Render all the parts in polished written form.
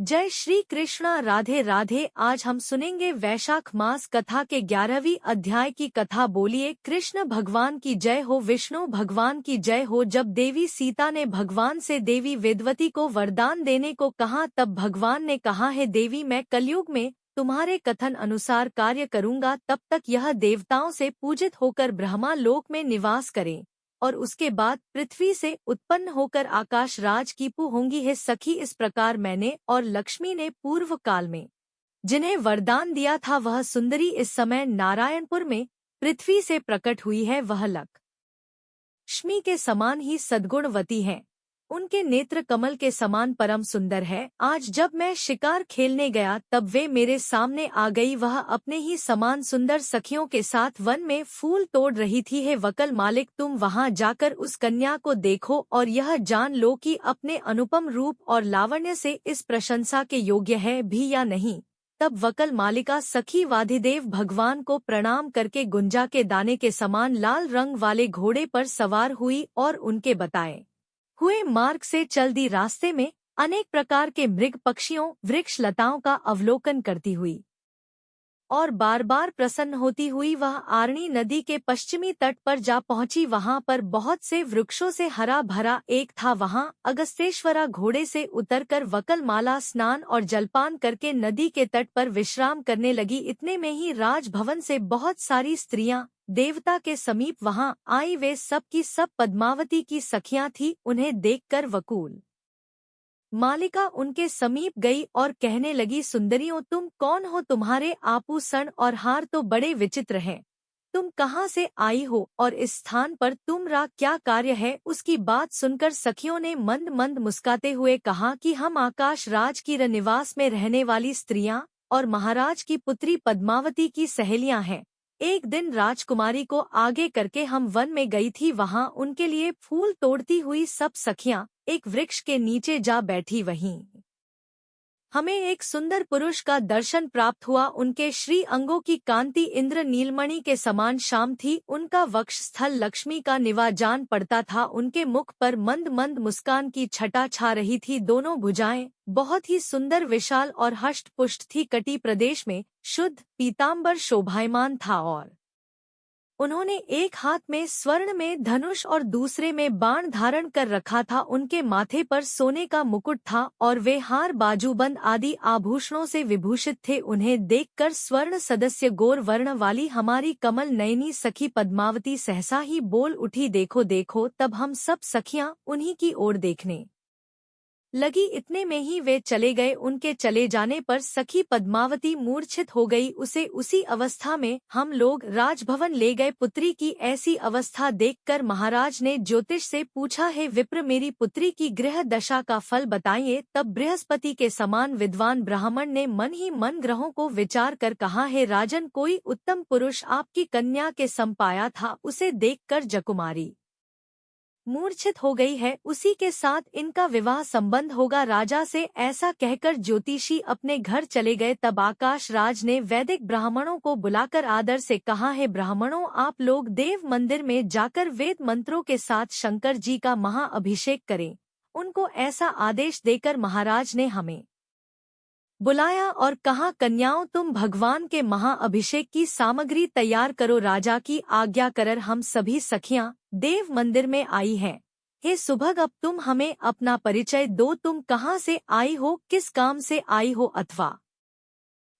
जय श्री कृष्णा। राधे राधे। आज हम सुनेंगे वैशाख मास कथा के 11वीं अध्याय की कथा। बोलिए कृष्ण भगवान की जय हो, विष्णु भगवान की जय हो। जब देवी सीता ने भगवान से देवी वेदवती को वरदान देने को कहा, तब भगवान ने कहा है देवी, मैं कलयुग में तुम्हारे कथन अनुसार कार्य करूंगा। तब तक यह देवताओं से पूजित होकर ब्रह्मा लोक में निवास करें और उसके बाद पृथ्वी से उत्पन्न होकर आकाश राज की पु होंगी। है सखी, इस प्रकार मैंने और लक्ष्मी ने पूर्व काल में जिन्हें वरदान दिया था, वह सुंदरी इस समय नारायणपुर में पृथ्वी से प्रकट हुई है। वह लक्ष्मी के समान ही सद्गुणवती हैं। उनके नेत्र कमल के समान परम सुंदर है। आज जब मैं शिकार खेलने गया, तब वे मेरे सामने आ गई। वह अपने ही समान सुंदर सखियों के साथ वन में फूल तोड़ रही थी। हे वकल मालिक, तुम वहां जाकर उस कन्या को देखो और यह जान लो कि अपने अनुपम रूप और लावण्य से इस प्रशंसा के योग्य है भी या नहीं। तब वकल मालिका सखी वाधिदेव भगवान को प्रणाम करके गुंजा के दाने के समान लाल रंग वाले घोड़े पर सवार हुई और उनके बताए हुए मार्ग से चल दी। रास्ते में अनेक प्रकार के मृग पक्षियों वृक्ष लताओं का अवलोकन करती हुई और बार बार प्रसन्न होती हुई वह आरणी नदी के पश्चिमी तट पर जा पहुंची। वहां पर बहुत से वृक्षों से हरा भरा एक था। वहां अगस्तेश्वरा घोड़े से उतरकर वकलमाला स्नान और जलपान करके नदी के तट पर विश्राम करने लगी। इतने में ही राजभवन से बहुत सारी स्त्रियां देवता के समीप वहां आई। वे सब की सब पद्मावती की सखियां थी। उन्हें देखकर वकुल मालिका उनके समीप गई और कहने लगी, सुंदरियों, तुम कौन हो? तुम्हारे आभूषण और हार तो बड़े विचित्र हैं। तुम कहाँ से आई हो और इस स्थान पर तुम्हारा क्या कार्य है? उसकी बात सुनकर सखियों ने मंद मंद मुस्काते हुए कहा कि हम आकाश राज की निवास में रहने वाली स्त्रियां और महाराज की पुत्री पद्मावती की सहेलियां हैं। एक दिन राजकुमारी को आगे करके हम वन में गई थी। वहां उनके लिए फूल तोड़ती हुई सब सखियां एक वृक्ष के नीचे जा बैठी। वहीं हमें एक सुंदर पुरुष का दर्शन प्राप्त हुआ। उनके श्री अंगों की कांति इंद्र नीलमणि के समान श्याम थी। उनका वक्षस्थल लक्ष्मी का निवास जान पड़ता था। उनके मुख पर मंद मंद मुस्कान की छटा छा रही थी। दोनों भुजाएं बहुत ही सुंदर विशाल और हष्ट पुष्ट थी। कटी प्रदेश में शुद्ध पीताम्बर शोभायमान था और उन्होंने एक हाथ में स्वर्ण में धनुष और दूसरे में बाण धारण कर रखा था। उनके माथे पर सोने का मुकुट था और वे हार बाजूबंद आदि आभूषणों से विभूषित थे। उन्हें देखकर स्वर्ण सदस्य गौर वर्ण वाली हमारी कमल नयनी सखी पद्मावती सहसा ही बोल उठी, देखो देखो। तब हम सब सखियां उन्हीं की ओर देखने लगी। इतने में ही वे चले गए। उनके चले जाने पर सखी पद्मावती मूर्छित हो गई। उसे उसी अवस्था में हम लोग राजभवन ले गए। पुत्री की ऐसी अवस्था देखकर महाराज ने ज्योतिष से पूछा, है विप्र, मेरी पुत्री की गृह दशा का फल बताइए। तब बृहस्पति के समान विद्वान ब्राह्मण ने मन ही मन ग्रहों को विचार कर कहा, है राजन, कोई उत्तम पुरुष आपकी कन्या के संपाया था। उसे देखकर जकुमारी मूर्छित हो गई है। उसी के साथ इनका विवाह संबंध होगा। राजा से ऐसा कहकर ज्योतिषी अपने घर चले गए। तब आकाश राज ने वैदिक ब्राह्मणों को बुलाकर आदर से कहा, है ब्राह्मणों, आप लोग देव मंदिर में जाकर वेद मंत्रों के साथ शंकर जी का महाअभिषेक करें। उनको ऐसा आदेश देकर महाराज ने हमें बुलाया और कहा, कन्याओं, तुम भगवान के महाअभिषेक की सामग्री तैयार करो। राजा की आज्ञा कर हम सभी सखियां देव मंदिर में आई हैं। हे सुभग, अब तुम हमें अपना परिचय दो। तुम कहाँ से आई हो, किस काम से आई हो, अथवा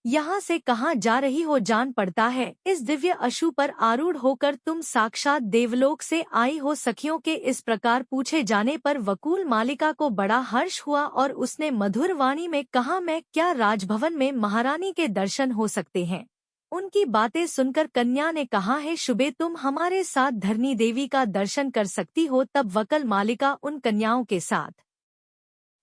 यहाँ से कहाँ जा रही हो? जान पड़ता है इस दिव्य अश्व पर आरूढ़ होकर तुम साक्षात देवलोक से आई हो। सखियों के इस प्रकार पूछे जाने पर वकुल मालिका को बड़ा हर्ष हुआ और उसने मधुर वाणी में कहा, मैं क्या राजभवन में महारानी के दर्शन हो सकते हैं? उनकी बातें सुनकर कन्या ने कहा, है शुभे, तुम हमारे साथ धरनी देवी का दर्शन कर सकती हो। तब वकल मालिका उन कन्याओं के साथ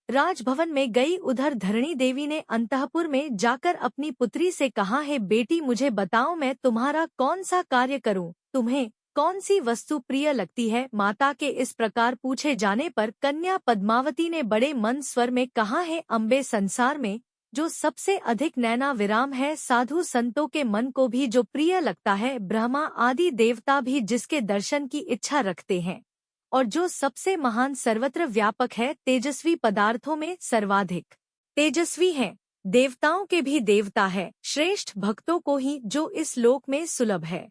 राजभवन में गई। उधर धरणी देवी ने अंतःपुर में जाकर अपनी पुत्री से कहा, है बेटी, मुझे बताओ, मैं तुम्हारा कौन सा कार्य करूं? तुम्हें कौन सी वस्तु प्रिय लगती है? माता के इस प्रकार पूछे जाने पर कन्या पद्मावती ने बड़े मन स्वर में कहा, है अम्बे, संसार में जो सबसे अधिक नैना विराम है, साधु संतों के मन को भी जो प्रिय लगता है, ब्रह्मा आदि देवता भी जिसके दर्शन की इच्छा रखते हैं, और जो सबसे महान सर्वत्र व्यापक है, तेजस्वी पदार्थों में सर्वाधिक तेजस्वी हैं, देवताओं के भी देवता है, श्रेष्ठ भक्तों को ही जो इस लोक में सुलभ है।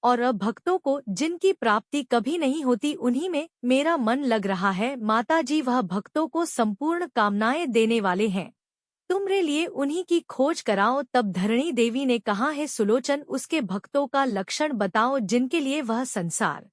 और अब भक्तों को जिनकी प्राप्ति कभी नहीं होती उन्हीं में मेरा मन लग रहा है। माताजी वह भक्तों को संपूर्ण कामनाएं देने वाले हैं, तुमरे लिए उन्हीं की खोज कराओ। तब धरणी देवी ने कहा, है सुलोचन, उसके भक्तों का लक्षण बताओ जिनके लिए वह संसार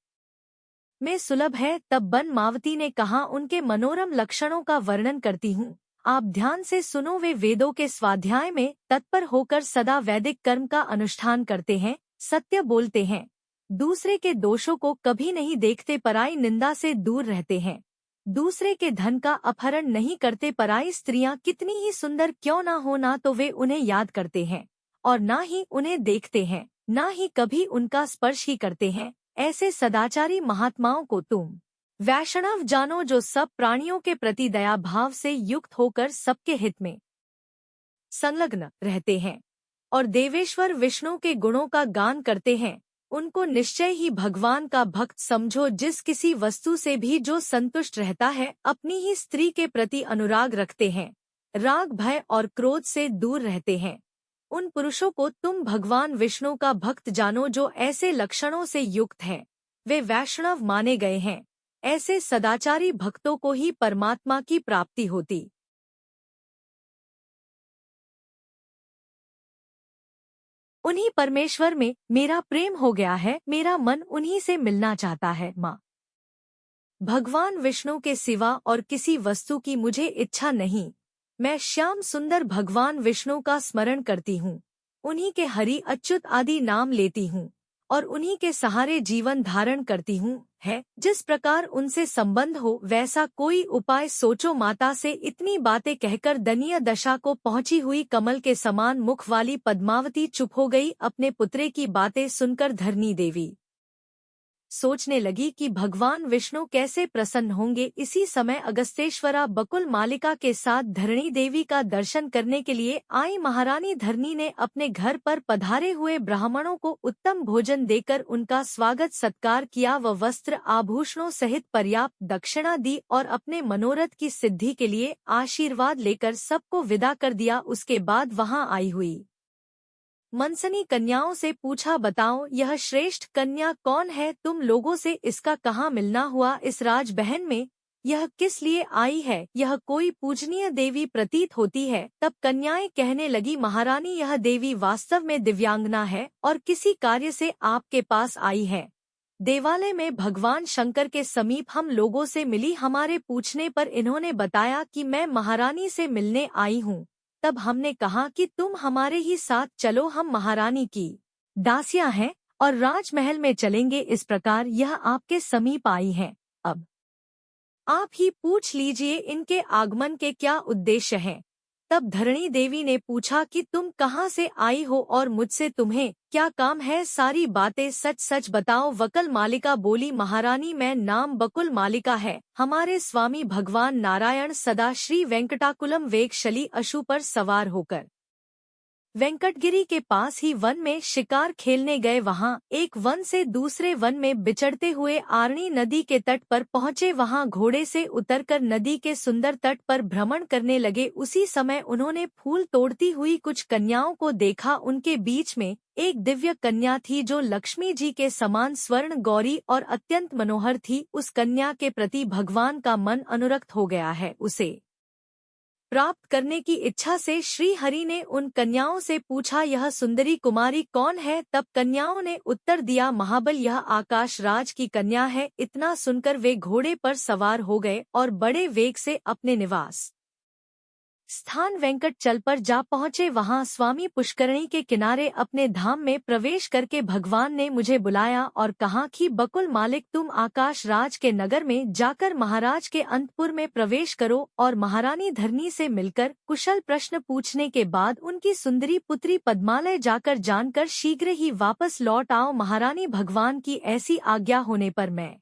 में सुलभ है। तब बन मावती ने कहा, उनके मनोरम लक्षणों का वर्णन करती हूँ, आप ध्यान से सुनो। वे वेदों के स्वाध्याय में तत्पर होकर सदा वैदिक कर्म का अनुष्ठान करते हैं, सत्य बोलते हैं, दूसरे के दोषों को कभी नहीं देखते, पराई निंदा से दूर रहते हैं, दूसरे के धन का अपहरण नहीं करते। पराई स्त्रियां कितनी ही सुंदर क्यों ना हो, ना तो वे उन्हें याद करते हैं और ना ही उन्हें देखते हैं, ना ही कभी उनका स्पर्श ही करते हैं। ऐसे सदाचारी महात्माओं को तुम वैष्णव जानो, जो सब प्राणियों के प्रति दया भाव से युक्त होकर सबके हित में संलग्न रहते हैं और देवेश्वर विष्णु के गुणों का गान करते हैं। उनको निश्चय ही भगवान का भक्त समझो। जिस किसी वस्तु से भी जो संतुष्ट रहता है, अपनी ही स्त्री के प्रति अनुराग रखते हैं, राग भय और क्रोध से दूर रहते हैं, उन पुरुषों को तुम भगवान विष्णु का भक्त जानो। जो ऐसे लक्षणों से युक्त हैं, वे वैष्णव माने गए हैं। ऐसे सदाचारी भक्तों को ही परमात्मा की प्राप्ति होती। उन्हीं परमेश्वर में मेरा प्रेम हो गया है, मेरा मन उन्हीं से मिलना चाहता है। माँ, भगवान विष्णु के सिवा और किसी वस्तु की मुझे इच्छा नहीं। मैं श्याम सुंदर भगवान विष्णु का स्मरण करती हूँ, उन्हीं के हरि अच्युत आदि नाम लेती हूँ और उन्हीं के सहारे जीवन धारण करती हूँ। है जिस प्रकार उनसे संबंध हो वैसा कोई उपाय सोचो। माता से इतनी बातें कहकर दनीय दशा को पहुंची हुई कमल के समान मुख वाली पद्मावती चुप हो गई। अपने पुत्रे की बातें सुनकर धरणी देवी सोचने लगी कि भगवान विष्णु कैसे प्रसन्न होंगे। इसी समय अगस्तेश्वरा बकुल मालिका के साथ धरणी देवी का दर्शन करने के लिए आई। महारानी धरणी ने अपने घर पर पधारे हुए ब्राह्मणों को उत्तम भोजन देकर उनका स्वागत सत्कार किया व वस्त्र आभूषणों सहित पर्याप्त दक्षिणा दी और अपने मनोरथ की सिद्धि के लिए आशीर्वाद लेकर सबको विदा कर दिया। उसके बाद वहां आई हुई मनसनी कन्याओं से पूछा, बताओ यह श्रेष्ठ कन्या कौन है? तुम लोगों से इसका कहाँ मिलना हुआ? इस राज बहन में यह किस लिए आई है? यह कोई पूजनीय देवी प्रतीत होती है। तब कन्याएं कहने लगी, महारानी यह देवी वास्तव में दिव्यांगना है और किसी कार्य से आपके पास आई है। देवालय में भगवान शंकर के समीप हम लोगों से मिली। हमारे पूछने पर इन्होंने बताया कि मैं महारानी से मिलने आई हूँ। तब हमने कहा कि तुम हमारे ही साथ चलो, हम महारानी की दासियां हैं और राजमहल में चलेंगे। इस प्रकार यह आपके समीप आई हैं। अब आप ही पूछ लीजिए इनके आगमन के क्या उद्देश्य हैं। तब धरणी देवी ने पूछा कि तुम कहाँ से आई हो और मुझसे तुम्हें क्या काम है? सारी बातें सच सच बताओ। वकुल मालिका बोली, महारानी मैं नाम बकुल मालिका है। हमारे स्वामी भगवान नारायण सदा श्री वेंकटाकुलम वेगशली अशु पर सवार होकर वेंकटगिरी के पास ही वन में शिकार खेलने गए। वहां एक वन से दूसरे वन में बिचड़ते हुए आरणी नदी के तट पर पहुंचे। वहां घोड़े से उतरकर नदी के सुंदर तट पर भ्रमण करने लगे। उसी समय उन्होंने फूल तोड़ती हुई कुछ कन्याओं को देखा। उनके बीच में एक दिव्य कन्या थी जो लक्ष्मी जी के समान स्वर्ण गौरी और अत्यंत मनोहर थी। उस कन्या के प्रति भगवान का मन अनुरक्त हो गया है। उसे प्राप्त करने की इच्छा से श्री हरि ने उन कन्याओं से पूछा, यह सुंदरी कुमारी कौन है? तब कन्याओं ने उत्तर दिया, महाबल यह आकाश राज की कन्या है। इतना सुनकर वे घोड़े पर सवार हो गए और बड़े वेग से अपने निवास स्थान वेंकटचल पर जा पहुँचे। वहां स्वामी पुष्करणी के किनारे अपने धाम में प्रवेश करके भगवान ने मुझे बुलाया और कहा कि बकुल मालिक तुम आकाश राज के नगर में जाकर महाराज के अंतपुर में प्रवेश करो और महारानी धरणी से मिलकर कुशल प्रश्न पूछने के बाद उनकी सुंदरी पुत्री पद्मालय जाकर जानकर शीघ्र ही वापस लौट आओ। महारानी भगवान की ऐसी आज्ञा होने पर मैं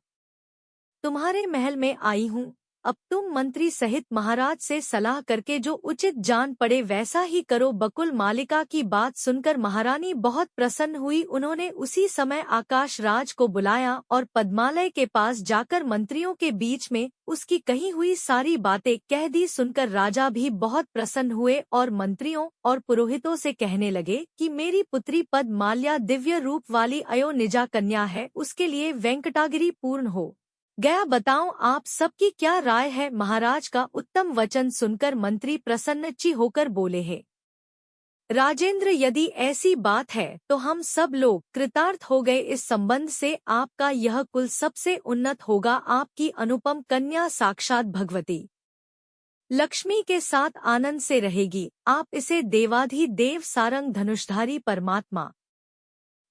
तुम्हारे महल में आई हूँ। अब तुम मंत्री सहित महाराज से सलाह करके जो उचित जान पड़े वैसा ही करो। बकुल मालिका की बात सुनकर महारानी बहुत प्रसन्न हुई। उन्होंने उसी समय आकाश राज को बुलाया और पद्मालय के पास जाकर मंत्रियों के बीच में उसकी कही हुई सारी बातें कह दी। सुनकर राजा भी बहुत प्रसन्न हुए और मंत्रियों और पुरोहितों से कहने लगे कि मेरी पुत्री पद्माल्या दिव्य रूप वाली अयोनिजा कन्या है, उसके लिए वेंकटागिरी पूर्ण हो गया। बताओ आप सबकी क्या राय है। महाराज का उत्तम वचन सुनकर मंत्री प्रसन्नची होकर बोले हैं, राजेंद्र यदि ऐसी बात है तो हम सब लोग कृतार्थ हो गए। इस संबंध से आपका यह कुल सबसे उन्नत होगा। आपकी अनुपम कन्या साक्षात भगवती लक्ष्मी के साथ आनंद से रहेगी। आप इसे देवाधिदेव सारंग धनुषधारी परमात्मा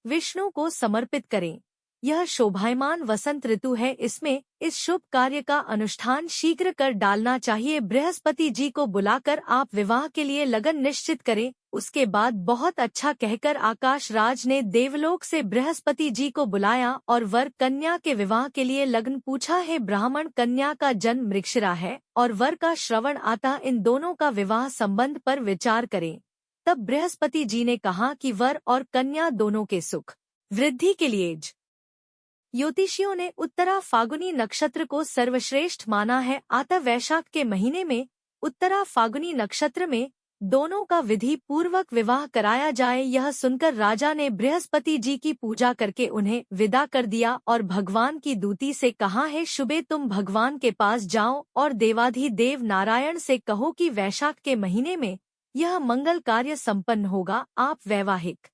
विष्णु को समर्पित करें। यह शोभायमान वसंत ऋतु है, इसमें इस शुभ कार्य का अनुष्ठान शीघ्र कर डालना चाहिए। बृहस्पति जी को बुलाकर आप विवाह के लिए लगन निश्चित करें। उसके बाद बहुत अच्छा कहकर आकाश राज ने देवलोक से बृहस्पति जी को बुलाया और वर कन्या के विवाह के लिए लग्न पूछा है। ब्राह्मण कन्या का जन्म मृगशिरा है और वर का श्रवण आता, इन दोनों का विवाह संबंध पर विचार करें। तब बृहस्पति जी ने कहा कि वर और कन्या दोनों के सुख वृद्धि के लिए ज्योतिषियों ने उत्तरा फागुनी नक्षत्र को सर्वश्रेष्ठ माना है। अतः वैशाख के महीने में उत्तरा फागुनी नक्षत्र में दोनों का विधि पूर्वक विवाह कराया जाए। यह सुनकर राजा ने बृहस्पति जी की पूजा करके उन्हें विदा कर दिया और भगवान की दूती से कहा है, शुभे तुम भगवान के पास जाओ और देवाधिदेव नारायण से कहो कि वैशाख के महीने में यह मंगल कार्य संपन्न होगा। आप वैवाहिक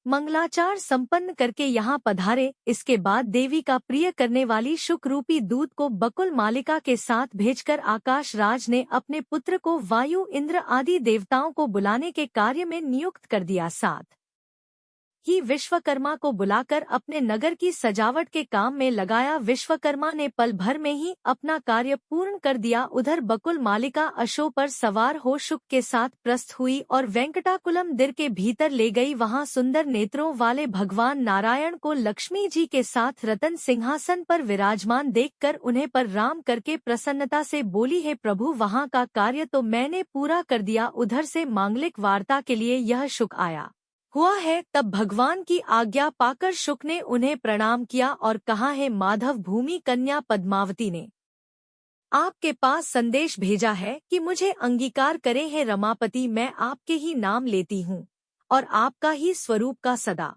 मंगलाचार संपन्न करके यहाँ पधारे। इसके बाद देवी का प्रिय करने वाली शुक रूपी दूत को बकुल मालिका के साथ भेजकर आकाश राज ने अपने पुत्र को वायु इंद्र आदि देवताओं को बुलाने के कार्य में नियुक्त कर दिया। साथ ही विश्वकर्मा को बुलाकर अपने नगर की सजावट के काम में लगाया। विश्वकर्मा ने पल भर में ही अपना कार्य पूर्ण कर दिया। उधर बकुल मालिका अशोक पर सवार हो शुक के साथ प्रस्थ हुई और वेंकटाकुलम दिर के भीतर ले गई। वहां सुंदर नेत्रों वाले भगवान नारायण को लक्ष्मी जी के साथ रतन सिंहासन पर विराजमान देखकर उन्हें प्रणाम करके प्रसन्नता से बोली, है प्रभु, वहां का कार्य तो मैंने पूरा कर दिया। उधर से मांगलिक वार्ता के लिए यह शुक आया हुआ है। तब भगवान की आज्ञा पाकर शुक ने उन्हें प्रणाम किया और कहा है, माधव भूमि कन्या पद्मावती ने आपके पास संदेश भेजा है कि मुझे अंगीकार करें। है रमापति, मैं आपके ही नाम लेती हूँ और आपका ही स्वरूप का सदा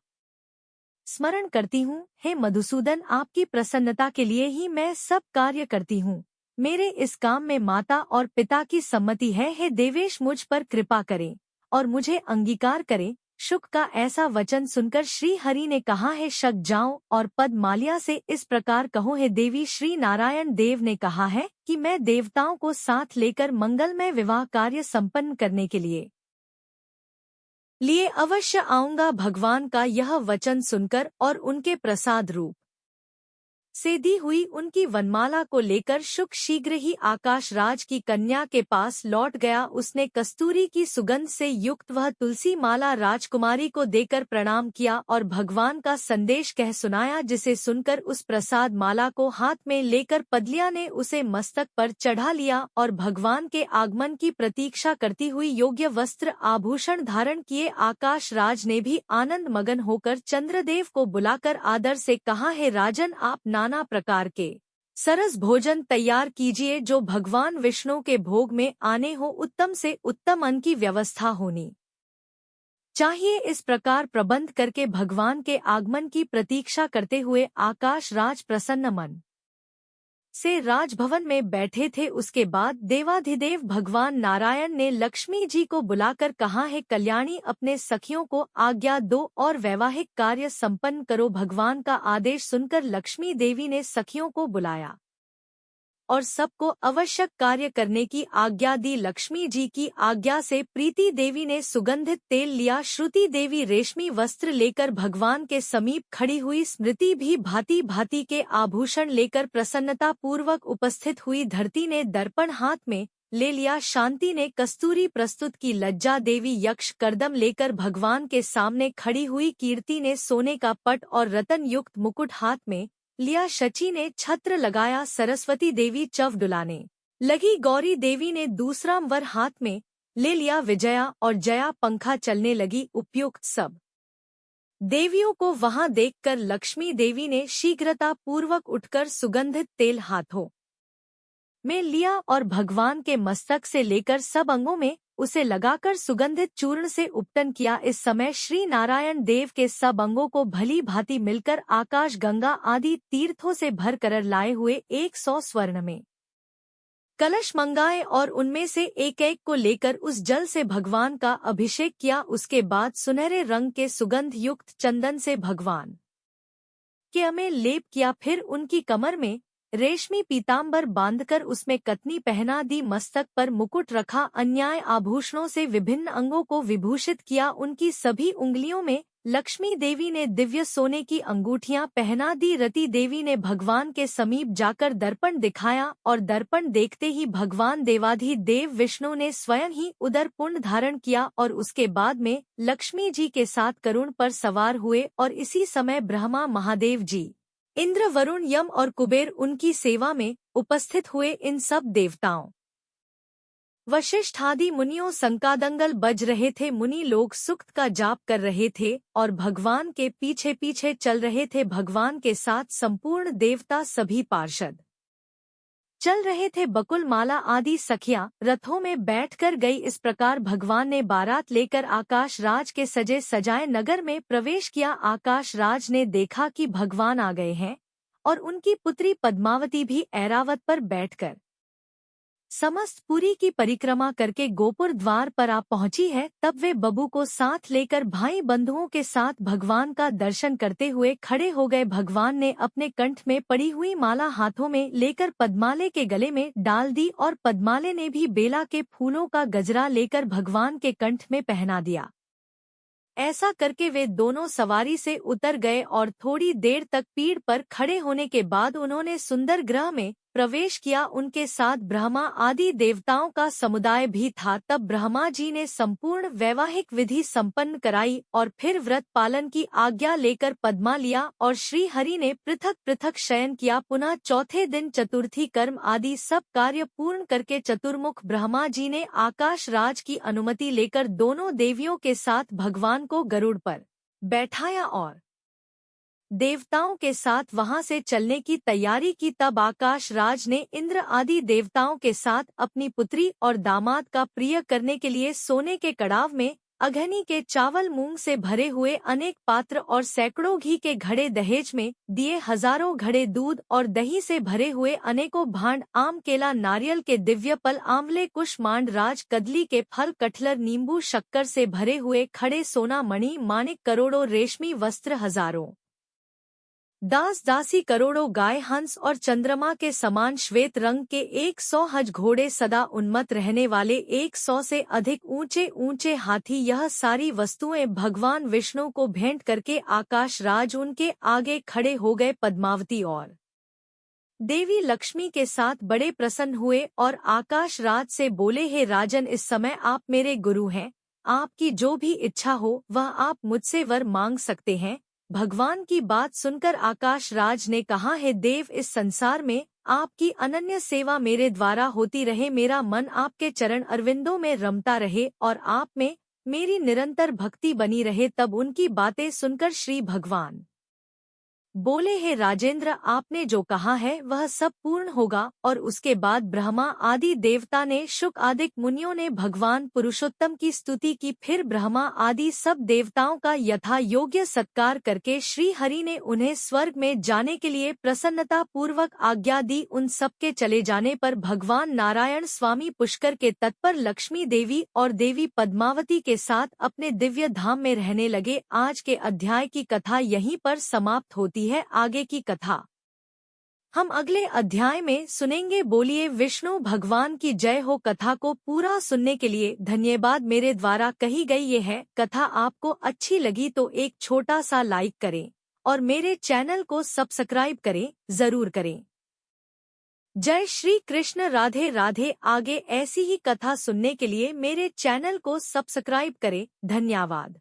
स्मरण करती हूँ। हे मधुसूदन, आपकी प्रसन्नता के लिए ही मैं सब कार्य करती हूँ। मेरे इस काम में माता और पिता की सम्मति है। हे देवेश, मुझ पर कृपा करें और मुझे अंगीकार करें। शुक का ऐसा वचन सुनकर श्री हरि ने कहा है, शक जाओ और पद्मालिया से इस प्रकार कहो, है देवी, श्री नारायण देव ने कहा है कि मैं देवताओं को साथ लेकर मंगलमय विवाह कार्य संपन्न करने के लिए अवश्य आऊंगा। भगवान का यह वचन सुनकर और उनके प्रसाद रूप से दी हुई उनकी वनमाला को लेकर शुक शीघ्र ही आकाश राज की कन्या के पास लौट गया। उसने कस्तूरी की सुगंध से युक्त वह तुलसी माला राजकुमारी को देकर प्रणाम किया और भगवान का संदेश कह सुनाया, जिसे सुनकर उस प्रसाद माला को हाथ में लेकर पदलिया ने उसे मस्तक पर चढ़ा लिया और भगवान के आगमन की प्रतीक्षा करती हुई योग्य वस्त्र आभूषण धारण किए। आकाश राज ने भी आनंद मगन होकर चंद्रदेव को बुलाकर आदर से कहा, है राजन, आप नाना प्रकार के सरस भोजन तैयार कीजिए जो भगवान विष्णु के भोग में आने हो। उत्तम से उत्तम अन्न की व्यवस्था होनी चाहिए। इस प्रकार प्रबंध करके भगवान के आगमन की प्रतीक्षा करते हुए आकाश राज प्रसन्न मन से राजभवन में बैठे थे। उसके बाद देवाधिदेव भगवान नारायण ने लक्ष्मी जी को बुलाकर कहा है, कल्याणी, अपने सखियों को आज्ञा दो और वैवाहिक कार्य संपन्न करो। भगवान का आदेश सुनकर लक्ष्मी देवी ने सखियों को बुलाया और सबको आवश्यक कार्य करने की आज्ञा दी। लक्ष्मी जी की आज्ञा से प्रीति देवी ने सुगंधित तेल लिया। श्रुति देवी रेशमी वस्त्र लेकर भगवान के समीप खड़ी हुई। स्मृति भी भांति भांति के आभूषण लेकर प्रसन्नता पूर्वक उपस्थित हुई। धरती ने दर्पण हाथ में ले लिया। शांति ने कस्तूरी प्रस्तुत की। लज्जा देवी यक्ष करदम लेकर भगवान के सामने खड़ी हुई। कीर्ति ने सोने का पट और रतन युक्त मुकुट हाथ में लिया शची ने छत्र लगाया, सरस्वती देवी चव डुलाने लगी, गौरी देवी ने दूसरा वर हाथ में ले लिया, विजया और जया पंखा चलने लगी। उपयुक्त सब देवियों को वहां देखकर लक्ष्मी देवी ने शीघ्रता पूर्वक उठकर सुगंधित तेल हाथों में लिया और भगवान के मस्तक से लेकर सब अंगों में उसे लगाकर सुगंधित चूर्ण से उपटन किया। इस समय श्री नारायण देव के सब अंगों को भली भांति मिलकर आकाश गंगा आदि तीर्थों से भर कर लाए हुए 100 स्वर्ण में कलश मंगाए और उनमें से एक एक को लेकर उस जल से भगवान का अभिषेक किया। उसके बाद सुनहरे रंग के सुगंध युक्त चंदन से भगवान के में लेप किया। फिर उनकी कमर में रेशमी पीताम्बर बांधकर उसमें कतनी पहना दी, मस्तक पर मुकुट रखा, अन्याय आभूषणों से विभिन्न अंगों को विभूषित किया। उनकी सभी उंगलियों में लक्ष्मी देवी ने दिव्य सोने की अंगूठियां पहना दी। रति देवी ने भगवान के समीप जाकर दर्पण दिखाया और दर्पण देखते ही भगवान देवाधिदेव विष्णु ने स्वयं ही उदर पुंड धारण किया और उसके बाद में लक्ष्मी जी के साथ करुण पर सवार हुए और इसी समय ब्रह्मा, महादेव जी, इंद्र, वरुण, यम और कुबेर उनकी सेवा में उपस्थित हुए। इन सब देवताओं, वशिष्ठ आदि मुनियों संकादंगल बज रहे थे। मुनि लोग सूक्त का जाप कर रहे थे और भगवान के पीछे पीछे चल रहे थे। भगवान के साथ संपूर्ण देवता, सभी पार्षद चल रहे थे। बकुल, माला आदि सखियां रथों में बैठकर गई। इस प्रकार भगवान ने बारात लेकर आकाश राज के सजे सजाए नगर में प्रवेश किया। आकाश राज ने देखा कि भगवान आ गए हैं और उनकी पुत्री पद्मावती भी ऐरावत पर बैठकर समस्त पुरी की परिक्रमा करके गोपुर द्वार पर आ पहुंची है। तब वे बबू को साथ लेकर भाई बंधुओं के साथ भगवान का दर्शन करते हुए खड़े हो गए। भगवान ने अपने कंठ में पड़ी हुई माला हाथों में लेकर पद्माले के गले में डाल दी और पद्माले ने भी बेला के फूलों का गजरा लेकर भगवान के कंठ में पहना दिया। ऐसा करके वे दोनों सवारी से उतर गए और थोड़ी देर तक पीढ़ पर खड़े होने के बाद उन्होंने सुंदर गृह में प्रवेश किया। उनके साथ ब्रह्मा आदि देवताओं का समुदाय भी था। तब ब्रह्मा जी ने संपूर्ण वैवाहिक विधि संपन्न कराई और फिर व्रत पालन की आज्ञा लेकर पद्मा लिया और श्री हरि ने पृथक पृथक शयन किया। पुनः चौथे दिन चतुर्थी कर्म आदि सब कार्य पूर्ण करके चतुर्मुख ब्रह्मा जी ने आकाश राज की अनुमति लेकर दोनों देवियों के साथ भगवान को गरुड़ पर बैठाया और देवताओं के साथ वहां से चलने की तैयारी की। तब आकाश राज ने इंद्र आदि देवताओं के साथ अपनी पुत्री और दामाद का प्रिय करने के लिए सोने के कड़ाव में अघनी के चावल, मूंग से भरे हुए अनेक पात्र और सैकड़ों घी के घड़े दहेज में दिए, हजारों घड़े दूध और दही से भरे हुए अनेकों भांड, आम, केला, नारियल के दिव्य फल, आंवले, कुश, मांड, राज, कदली के फल, कटहल, नींबू, शक्कर से भरे हुए खड़े, सोना, मणि, माणिक, करोड़ों रेशमी वस्त्र, हजारों दास दासी, करोड़ों गाय, हंस और चंद्रमा के समान श्वेत रंग के 100 हज घोड़े, सदा उन्मत्त रहने वाले 100 से अधिक ऊंचे ऊंचे हाथी, यह सारी वस्तुएं भगवान विष्णु को भेंट करके आकाश राज उनके आगे खड़े हो गए। पद्मावती और देवी लक्ष्मी के साथ बड़े प्रसन्न हुए और आकाश राज से बोले, हे राजन, इस समय आप मेरे गुरु हैं, आपकी जो भी इच्छा हो वह आप मुझसे वर मांग सकते हैं। भगवान की बात सुनकर आकाश राज ने कहा, हे देव, इस संसार में आपकी अनन्य सेवा मेरे द्वारा होती रहे, मेरा मन आपके चरण अरविंदों में रमता रहे और आप में मेरी निरंतर भक्ति बनी रहे। तब उनकी बातें सुनकर श्री भगवान बोले, हे राजेंद्र, आपने जो कहा है वह सब पूर्ण होगा। और उसके बाद ब्रह्मा आदि देवता ने, शुक आदि मुनियों ने भगवान पुरुषोत्तम की स्तुति की। फिर ब्रह्मा आदि सब देवताओं का यथा योग्य सत्कार करके श्री हरि ने उन्हें स्वर्ग में जाने के लिए प्रसन्नता पूर्वक आज्ञा दी। उन सबके चले जाने पर भगवान नारायण स्वामी पुष्कर के तट पर लक्ष्मी देवी और देवी पद्मावती के साथ अपने दिव्य धाम में रहने लगे। आज के अध्याय की कथा यहीं पर समाप्त होती है। आगे की कथा हम अगले अध्याय में सुनेंगे। बोलिए विष्णु भगवान की जय हो। कथा को पूरा सुनने के लिए धन्यवाद। मेरे द्वारा कही गई ये है कथा आपको अच्छी लगी तो एक छोटा सा लाइक करें और मेरे चैनल को सब्सक्राइब करें, जरूर करें। जय श्री कृष्ण, राधे राधे। आगे ऐसी ही कथा सुनने के लिए मेरे चैनल को सब्सक्राइब करें। धन्यवाद।